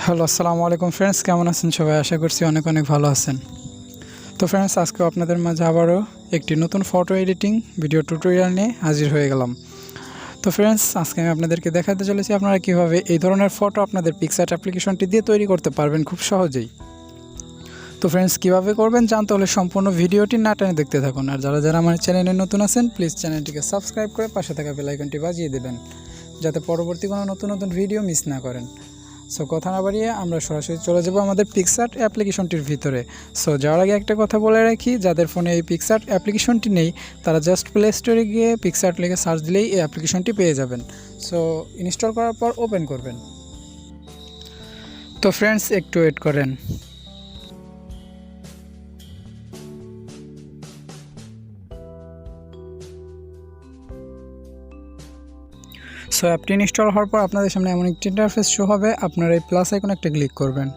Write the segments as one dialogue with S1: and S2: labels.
S1: Hello, আসসালামু আলাইকুম friends, কেমন আছেন সবাই? আশা করছি অনেক অনেক ভালো আছেন। তো ফ্রেন্ডস, আজকে আপনাদের মাঝে আবারও একটি নতুন ফটো এডিটিং ভিডিও টিউটোরিয়াল নিয়ে হাজির হয়ে গেলাম। তো ফ্রেন্ডস, আজকে আমি আপনাদেরকে দেখাতে চলেছি আপনারা কীভাবে এই ধরনের ফটো আপনাদের পিক্সআর্ট অ্যাপ্লিকেশনটি দিয়ে তৈরি করতে পারবেন খুব সহজেই। তো ফ্রেন্ডস, কীভাবে করবেন জানতে হলে সম্পূর্ণ ভিডিওটি না টেনে দেখতে থাকুন। আর যারা যারা আমার চ্যানেলে নতুন আছেন প্লিজ চ্যানেলটিকে সাবস্ক্রাইব করে পাশে থাকা বেল আইকনটি বাজিয়ে দেবেন, যাতে পরবর্তী কোনো নতুন নতুন ভিডিও মিস না করেন। সো কথা না বাড়িয়ে আমরা সরাসরি চলে যাব আমাদের পিক্সআর্ট অ্যাপ্লিকেশনটির ভিতরে। সো যাওয়ার আগে একটা কথা বলে রাখি, যাদের ফোনে এই পিক্সআর্ট অ্যাপ্লিকেশনটি নেই তারা জাস্ট প্লে স্টোরে গিয়ে পিক্সআর্ট লিখে সার্চ দিলেই এই অ্যাপ্লিকেশনটি পেয়ে যাবেন। সো ইনস্টল করার পর ওপেন করবেন। তো ফ্রেন্ডস, একটু ওয়েট করেন। সো অ্যাপটি ইনস্টল হওয়ার পর আপনাদের সামনে এমন একটি ইন্টারফেস শো হবে। আপনারা এই প্লাস আইকনে একটা ক্লিক করবেন।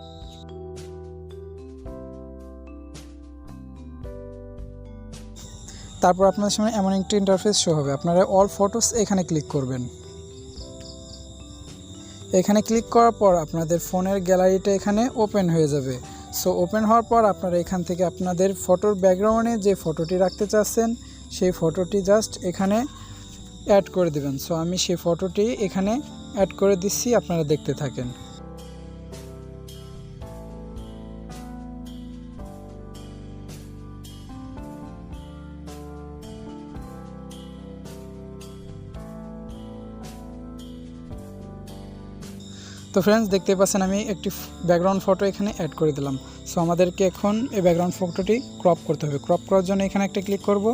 S1: তারপর আপনাদের সামনে এমন একটি ইন্টারফেস শো হবে। আপনারা অল ফটোস এখানে ক্লিক করবেন। এখানে ক্লিক করার পর আপনাদের ফোনের গ্যালারিটা এখানে ওপেন হয়ে যাবে। সো ওপেন হওয়ার পর আপনারা এখান থেকে আপনাদের ফটোর ব্যাকগ্রাউন্ডে যে ফটোটি রাখতে চাচ্ছেন সেই ফটোটি জাস্ট এখানে অ্যাড করে দেবেন। সো আমি সেই ফটোটি এখানে অ্যাড করে দিচ্ছি, আপনারা দেখতে থাকেন। তো ফ্রেন্ডস, দেখতে পাচ্ছেন আমি একটি ব্যাকগ্রাউন্ড ফটো এখানে অ্যাড করে দিলাম। সো আমাদেরকে এখন এই ব্যাকগ্রাউন্ড ফটোটি ক্রপ করতে হবে। ক্রপ করার জন্য এখানে একটা ক্লিক করব,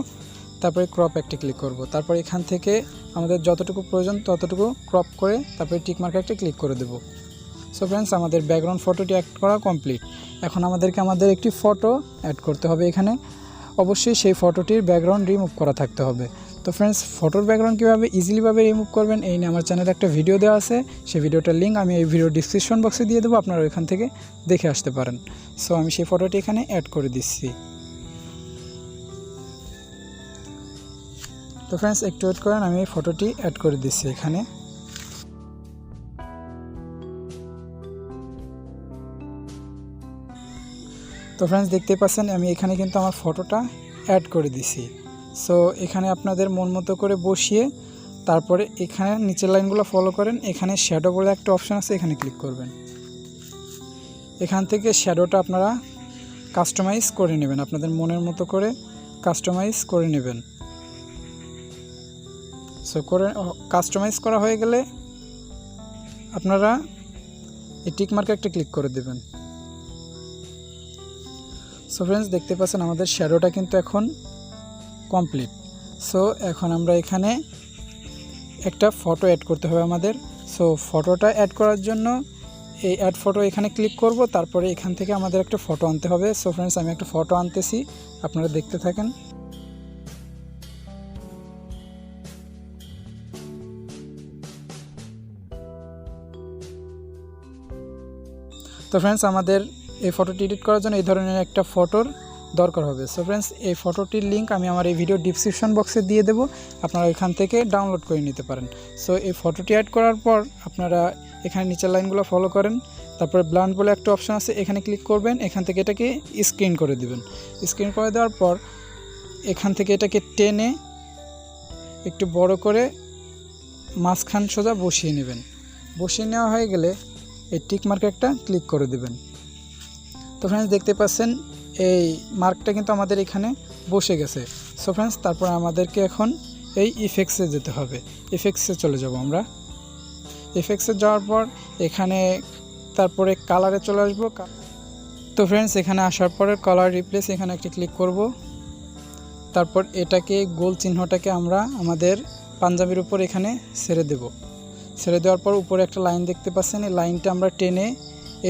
S1: তারপরে ক্রপ একটা ক্লিক করব, তারপর এখান থেকে আমাদের যতটুকু প্রয়োজন ততটুকু ক্রপ করে তারপরে টিক মার্কে একটা ক্লিক করে দেব। সো ফ্রেন্ডস, আমাদের ব্যাকগ্রাউন্ড ফটোটি অ্যাড করা কমপ্লিট। এখন আমাদেরকে একটি ফটো অ্যাড করতে হবে এখানে। অবশ্যই সেই ফটোটির ব্যাকগ্রাউন্ড রিমুভ করা থাকতে হবে। তো ফ্রেন্ডস, ফটোর ব্যাকগ্রাউন্ড কীভাবে ইজিলিভাবে রিমুভ করবেন এই নিয়ে আমার চ্যানেলে একটা ভিডিও দেওয়া আছে। সেই ভিডিওটার লিঙ্ক আমি এই ভিডিও ডিসক্রিপশন বক্সে দিয়ে দেবো, আপনারা ওইখান থেকে দেখে আসতে পারেন। সো আমি সেই ফটোটি এখানে অ্যাড করে দিচ্ছি। তো ফ্রেন্ডস, একটু ওয়েট করেন, আমি এই ফটোটি অ্যাড করে দিচ্ছি এখানে। তো ফ্রেন্ডস, দেখতে পাচ্ছেন আমি এখানে কিন্তু আমার ফটোটা অ্যাড করে দিছি। সো এখানে আপনাদের মন মতো করে বসিয়ে তারপরে এখানে নিচের লাইনগুলো ফলো করেন। এখানে শ্যাডো বলে একটা অপশান আছে, এখানে ক্লিক করবেন। এখান থেকে শ্যাডোটা আপনারা কাস্টমাইজ করে নেবেন, আপনাদের মনের মতো করে কাস্টমাইজ করে নেবেন। সো কাস্টমাইজ করা হয়ে গেলে আপনারা এই টিক মার্কে একটা ক্লিক করে দেবেন। সো ফ্রেন্ডস, দেখতে পাচ্ছেন আমাদের শ্যাডোটা কিন্তু এখন কমপ্লিট। সো এখন আমরা এখানে একটা ফটো অ্যাড করতে হবে আমাদের। সো ফটোটা অ্যাড করার জন্য এই অ্যাড ফটো এখানে ক্লিক করব, তারপরে এখান থেকে আমাদের একটা ফটো আনতে হবে। সো ফ্রেন্ডস, আমি একটা ফটো আনতেছি, আপনারা দেখতে থাকেন। তো ফ্রেন্ডস, আমাদের এই ফটোটি এডিট করার জন্য এই ধরনের একটা ফটোর দরকার হবে। সো ফ্রেন্ডস, এই ফটোটির লিঙ্ক আমি আমার এই ভিডিও ডিসক্রিপশন বক্সে দিয়ে দেবো, আপনারা এখান থেকে ডাউনলোড করে নিতে পারেন। সো এই ফটোটি অ্যাড করার পর আপনারা এখানে নিচের লাইনগুলো ফলো করেন, তারপরে ব্লান্ড বলে একটা অপশান আছে, এখানে ক্লিক করবেন। এখান থেকে এটাকে স্ক্রিন করে দিবেন। স্ক্রিন করে দেওয়ার পর এখান থেকে এটাকে টেনে একটু বড় করে মাঝখান সোজা বসিয়ে নেবেন। বসিয়ে নেওয়া হয়ে গেলে এই টিক মার্কে একটা ক্লিক করে দেবেন। তো ফ্রেন্ডস, দেখতে পাচ্ছেন এই মার্কটা কিন্তু আমাদের এখানে বসে গেছে। সো ফ্রেন্ডস, তারপর আমাদেরকে এখন এই ইফেক্টসে যেতে হবে। ইফেক্টসে চলে যাব আমরা। ইফেক্টসে যাওয়ার পর এখানে তারপরে কালারে চলে আসবো। তো ফ্রেন্ডস, এখানে আসার পরে কালার রিপ্লেস এখানে একটা ক্লিক করব। তারপর এটাকে গোল চিহ্নটাকে আমরা আমাদের পাঞ্জাবির উপর এখানে ছেড়ে দেব। ছেড়ে দেওয়ার পর উপরে একটা লাইন দেখতে পাচ্ছেন, এই লাইনটা আমরা টেনে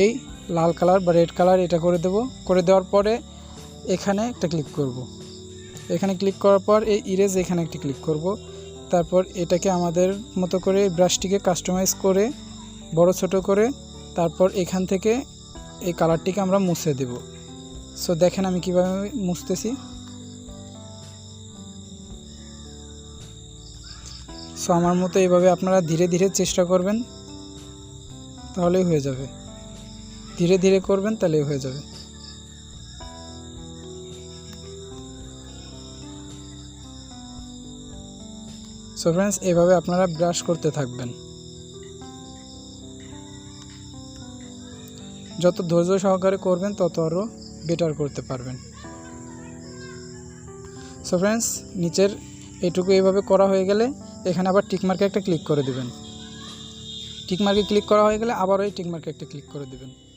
S1: এই লাল কালার বা রেড কালার এটা করে দেব। করে দেওয়ার পরে এখানে একটা ক্লিক করব। এখানে ক্লিক করার পর এই ইরেজ এখানে একটা ক্লিক করব। তারপর এটাকে আমাদের মতো করে ব্রাশটিকে কাস্টমাইজ করে বড় ছোট করে তারপর এখান থেকে এই কালারটিকে আমরা মুছে দেব। সো দেখেন আমি কিভাবে মুছতেছি। সো আমার মতো এইভাবে আপনারা ধীরে ধীরে চেষ্টা করবেন, তাহলেই হয়ে যাবে। ধীরে ধীরে করবেন, তাহলেই হয়ে যাবে। সো ফ্রেন্ডস, এভাবে আপনারা ব্রাশ করতে থাকবেন। যত ধৈর্য সহকারে করবেন তত আরও বেটার করতে পারবেন। সো ফ্রেন্ডস, নিচের এইটুকু এইভাবে করা হয়ে গেলে এখানে আবার টিকমার্কে একটা ক্লিক করে দেবেন। টিকমার্কে ক্লিক করা হয়ে গেলে আবার ওই টিকমার্কে একটা ক্লিক করে দেবেন।